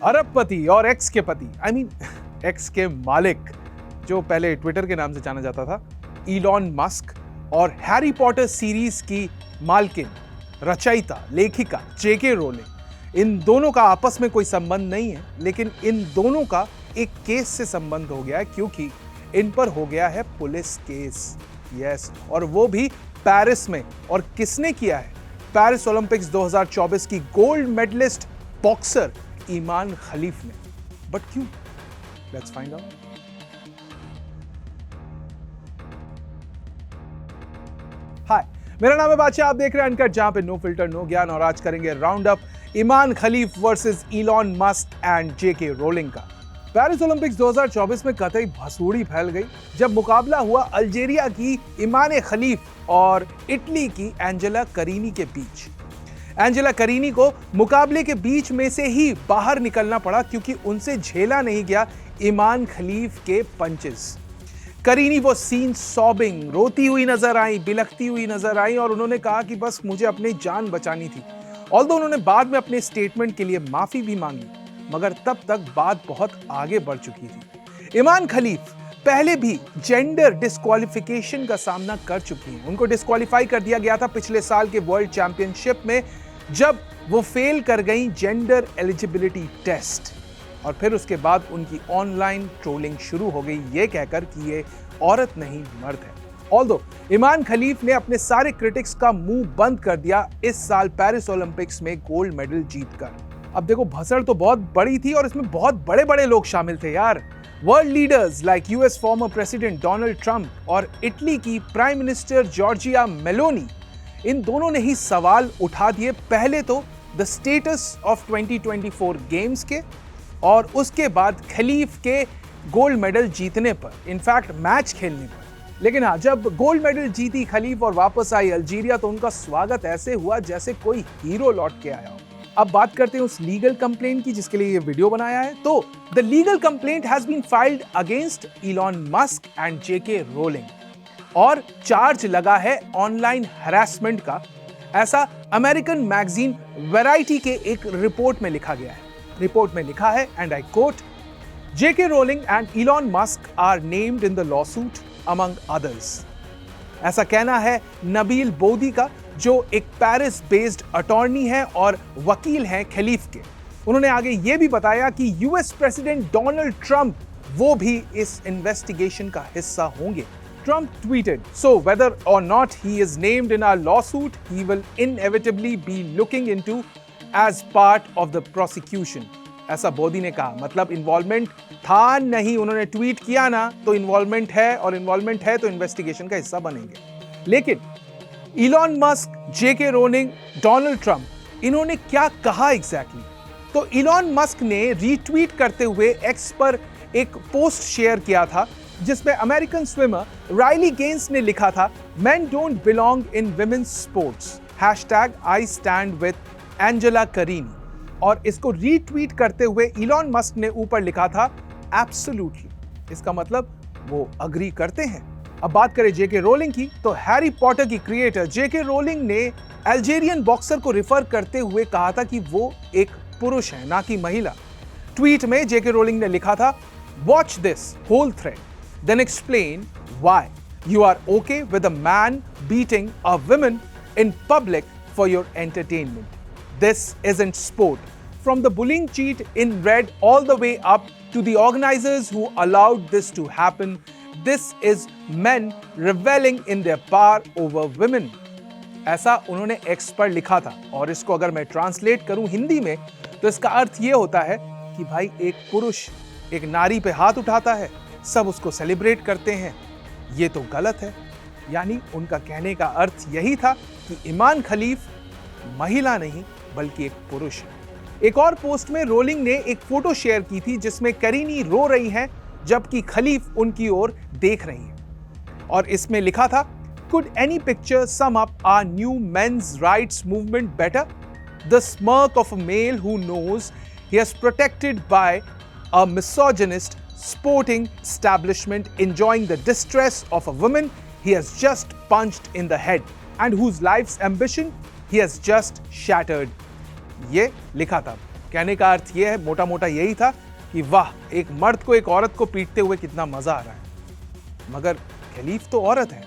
अरबपति और एक्स के पति, एक्स के मालिक, जो पहले ट्विटर के नाम से जाना जाता था, इलॉन मस्क, और हैरी पॉटर सीरीज की मालकिन, रचयिता, लेखिका जेके रोलिंग, इन दोनों का आपस में कोई संबंध नहीं है, लेकिन इन दोनों का एक केस से संबंध हो गया है, क्योंकि इन पर हो गया है पुलिस केस। यस, और वो भी पेरिस में। और किसने किया है? पेरिस ओलंपिक्स 2024 की गोल्ड मेडलिस्ट बॉक्सर ईमान खलीफ ने। बट क्यों? Let's find out. हाय, मेरा नाम है बादशाह, आप देख रहे हैं अनकट, जहां पे नो फिल्टर नो ज्ञान, और आज करेंगे round up Imane Khelif versus Elon Musk and JK Rowling का। पेरिस ओलंपिक्स 2024 में कतई भसूड़ी फैल गई जब मुकाबला हुआ अल्जीरिया की ईमान खलीफ और इटली की एंजेला करीनी के बीच। एंजेला करीनी को मुकाबले के बीच में से ही बाहर निकलना पड़ा, क्योंकि उनसे झेला नहीं गया ईमान खलीफ के पंचेस। करीनी वो सीन सॉबिंग, रोती हुई नजर आई, बिलखती हुई नजर आई, और उन्होंने कहा कि बस मुझे अपनी जान बचानी थी। ऑल्दो उन्होंने बाद में अपने स्टेटमेंट के लिए माफी भी मांगी, मगर तब तक बात बहुत आगे बढ़ चुकी थी। ईमान खलीफ पहले भी जेंडर डिस्क्वालिफिकेशन का सामना कर चुकी हैं। उनको डिस्क्वालीफाई कर दिया गया था पिछले साल के वर्ल्ड चैंपियनशिप में, जब वो फेल कर गई जेंडर एलिजिबिलिटी टेस्ट, और फिर उसके बाद उनकी ऑनलाइन ट्रोलिंग शुरू हो गई, ये कहकर कि ये औरत नहीं मर्द है। ऑल्दो ईमान खलीफ ने अपने सारे क्रिटिक्स का मुंह बंद कर दिया इस साल पेरिस ओलंपिक्स में गोल्ड मेडल जीतकर। अब देखो, भसड़ तो बहुत बड़ी थी और इसमें बहुत बड़े बड़े लोग शामिल थे यार। World leaders like US former president Donald Trump और इटली की प्राइम मिनिस्टर जॉर्जिया मेलोनी, इन दोनों ने ही सवाल उठा दिए। पहले तो द स्टेटस ऑफ 2024 गेम्स के, और उसके बाद खलीफ के गोल्ड मेडल जीतने पर, इनफैक्ट मैच खेलने पर। लेकिन हाँ, जब गोल्ड मेडल जीती खलीफ और वापस आई अल्जीरिया, तो उनका स्वागत ऐसे हुआ जैसे कोई हीरो लौट के आया हो। अब बात करते हैं उस लीगल कंप्लेंट की जिसके लिए ये वीडियो बनाया है। तो the legal complaint has been filed against Elon Musk and JK Rowling, और चार्ज लगा है ऑनलाइन हैरेसमेंट का। ऐसा अमेरिकन मैगजीन वैरायटी के एक रिपोर्ट में लिखा गया है। रिपोर्ट में लिखा है, and I quote, JK Rowling and Elon Musk are named in the lawsuit among others. ऐसा कहना है नबील बोदी का, जो एक पेरिस बेस्ड अटॉर्नी है और वकील हैं खलीफ के। उन्होंने आगे यह भी बताया कि यूएस प्रेसिडेंट डोनाल्ड ट्रंप वो भी इस इन्वेस्टिगेशन का हिस्सा होंगे। Trump tweeted, "So whether or not he is named in our lawsuit, he will inevitably be looking into as part of the prosecution." ऐसा बोदी ने कहा, मतलब इन्वॉल्वमेंट था नहीं, उन्होंने ट्वीट किया ना तो इन्वॉल्वमेंट है, और इन्वॉल्वमेंट है तो इन्वेस्टिगेशन का हिस्सा बनेंगे। लेकिन इलॉन मस्क, जेके रोलिंग, डोनाल्ड ट्रंप, इन्होंने क्या कहा एग्जैक्टली? तो इलॉन मस्क ने रीट्वीट करते हुए एक्स पर एक पोस्ट शेयर किया था, जिसमें अमेरिकन स्विमर राइली गेंस ने लिखा था, "Men don't belong in women's sports. #I stand with Angela Carini." और इसको रीट्वीट करते हुए इलॉन मस्क ने ऊपर लिखा था, "Absolutely." इसका मतलब वो अग्री करते हैं। अब बात करें जेके रोलिंग की, तो हैरी पॉटर की क्रिएटर जेके रोलिंग ने अल्जीरियन बॉक्सर को रिफर करते हुए कहा था कि वो एक पुरुष है, ना कि महिला। ट्वीट में जेके रोलिंग ने लिखा था, "Watch this whole thread. Then explain why you are okay with a man beating a woman in public for your entertainment. This isn't sport." From the bullying cheat in red all the way up to the organizers who allowed this to happen, this is men reveling in their power over women. ऐसा उन्होंने x पर लिखा था, और इसको अगर मैं translate करूं हिंदी में, तो इसका अर्थ यह होता है कि भाई एक पुरुष एक नारी पे हाथ उठाता है, सब उसको सेलिब्रेट करते हैं, ये तो गलत है। यानी उनका कहने का अर्थ यही था कि ईमान खलीफ महिला नहीं बल्कि एक पुरुष है। एक और पोस्ट में रोलिंग ने एक फोटो शेयर की थी जिसमें करीनी रो रही हैं जबकि खलीफ उनकी ओर देख रही हैं, और इसमें लिखा था, "Could any picture sum up our new men's rights movement better? The smirk of a male who knows he is protected by a misogynist sporting establishment enjoying the distress of a woman he has just punched in the head and whose life's ambition he has just shattered." ये लिखा था। कहने का अर्थ यह है, मोटा मोटा यही था कि वाह, एक मर्द को एक औरत को पीटते हुए कितना मजा आ रहा है। मगर खलीफ तो औरत है,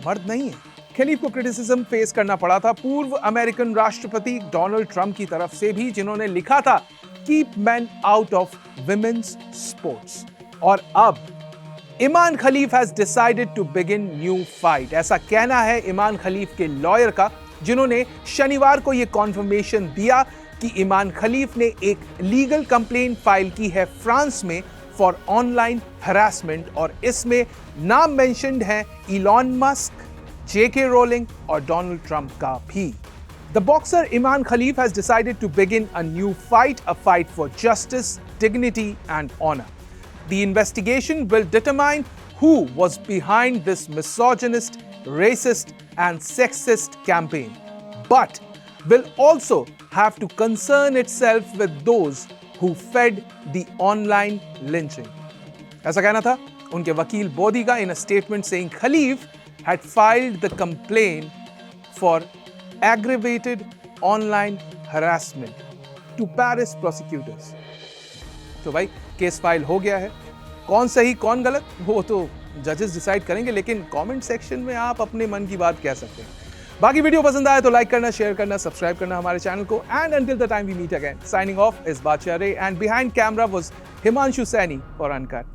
मर्द नहीं है। खलीफ को क्रिटिसिज्म फेस करना पड़ा था पूर्व अमेरिकन राष्ट्रपति डोनाल्ड ट्रंप की तरफ से भी, जिन्होंने लिखा था keep man out of women's sports. और अब Imane Khelif has decided to begin new fight, ऐसा कहना है इमान खलीफ के लॉयर का, जिन्होंने शनिवार को यह कॉन्फर्मेशन दिया कि इमान खलीफ ने एक लीगल कंप्लेंट फाइल की है फ्रांस में फॉर ऑनलाइन हरासमेंट, और इसमें नाम मेंशन्ड है इलॉन मस्क, जेके रोलिंग और डोनाल्ड ट्रंप का भी। The boxer Iman Khalif has decided to begin a new fight, a fight for justice, dignity and honor. The investigation will determine who was behind this misogynist, racist and sexist campaign, but will also have to concern itself with those who fed the online lynching. ऐसा कहना था उनके वकील बोधी का in a statement saying Khalif had filed the complaint for aggravated online harassment to Paris prosecutors. तो भाई case file हो गया है, कौन सही कौन गलत वो तो जजेस डिसाइड करेंगे, लेकिन कमेंट सेक्शन में आप अपने मन की बात कह सकते हैं। बाकी वीडियो पसंद आए तो लाइक करना, शेयर करना, सब्सक्राइब करना हमारे चैनल को। And until the time we meet again, signing off is Badshah Ray, and behind camera was Himanshu Saini for uncut.